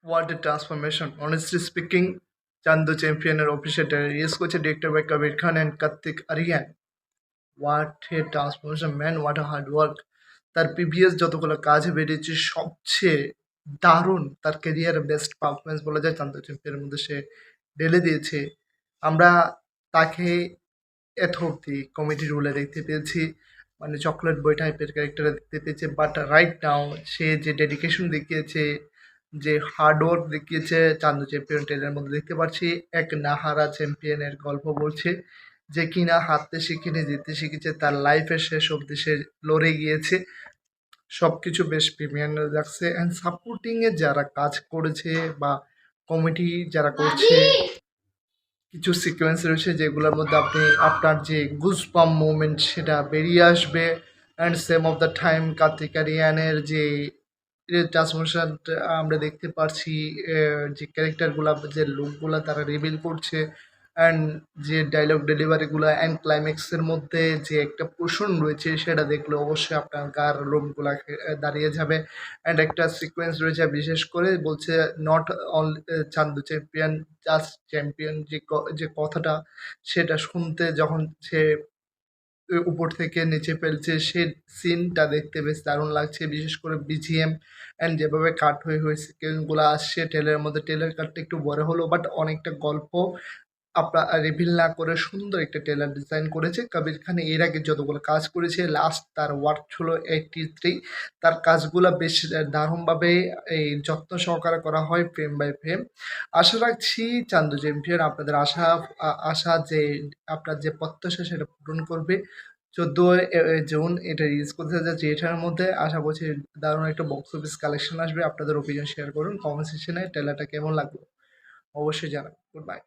What a transformation. Honestly speaking, Chandu Champion and official is coach directed by Kabir Khan and Kartik Aryan. What a transformation, man, what a hard work. তার previous যতগুলো কাজ বেরিয়েছে সবচেয়ে দারুণ তার ক্যারিয়ারের best performance বলা যায় চান্দু চ্যাম্পিয়নের মধ্যে সে ঢেলে দিয়েছে। আমরা তাকে এত অব্দি কমেডি রোলে দেখতে পেয়েছি, মানে চকলেট বয় টাইপের ক্যারেক্টারে দেখতে পেয়েছি, বাট রাইট নাও সে যে ডেডিকেশন দেখিয়েছে, যে হার্ড ওয়ার্ক দেখিয়েছে চান্দু চ্যাম্পিয়ন টেলের মধ্যে দেখতে পাচ্ছি। এক নাহারা চ্যাম্পিয়নের গল্প বলছে যে কিনা হারতে শিখিনি জিততে শিখেছে, তার লাইফের শেষ অবধি সে লড়ে গিয়েছে। সব কিছু বেশ প্রিমিয়াম লাগছে অ্যান্ড সাপোর্টিংয়ে যারা কাজ করেছে বা কমেডি যারা করছে, কিছু সিকোয়েন্স রয়েছে যেগুলোর মধ্যে আপনি আপনার যে গুজবাম্প মুভমেন্ট সেটা বেরিয়ে আসবে। And same of the time Kartik আরিয়ানের যে ট্রান্সফরমেশন আমরা দেখতে পারছি, যে ক্যারেক্টারগুলো যে লুকগুলো তারা রিভিল করছে, অ্যান্ড যে ডায়লগ ডেলিভারিগুলো অ্যান্ড ক্লাইম্যাক্সের মধ্যে যে একটা পোষণ রয়েছে সেটা দেখলে অবশ্যই আপনার গার লোমগুলা দাঁড়িয়ে যাবে। অ্যান্ড একটা সিকোয়েন্স রয়েছে বিশেষ করে বলছে not only Chandu champion, just champion, যে কথাটা সেটা শুনতে যখন সে উপর থেকে নিচে ফেলছে সে সিনটা দেখতে বেশ দারুণ লাগছে। বিশেষ করে বিজিএম অ্যান্ড যেভাবে কাট হয়ে সিকোয়েন্সগুলো আসছে টেলের মধ্যে, টেলের কাটটা একটু বড় হলো বাট অনেকটা গল্প আপনার রিভিল না করে সুন্দর একটা টেলার ডিজাইন করেছে কবির খান। এর আগে যতগুলো কাজ করেছে লাস্ট তার ওয়ার্ক ছিল 83। তার কাজগুলো বেশ দারুণভাবে এই যত্ন সহকারে করা হয় ফ্রেম বাই ফ্রেম। আশা রাখছি চান্দু চ্যাম্পিয়ন আপনাদের আশা যে আপনার যে প্রত্যাশা সেটা পূরণ করবে। 14 জুন এটা রিলিজ করতে যাচ্ছে এটার মধ্যে। আশা করছি দারুণ একটা বক্স অফিস কালেকশন আসবে। আপনাদের ওপিনিয়ন শেয়ার করুন কমেন্ট সেকশনে। ট্রেলারটা কেমন লাগলো অবশ্যই জানাবেন। Good bye.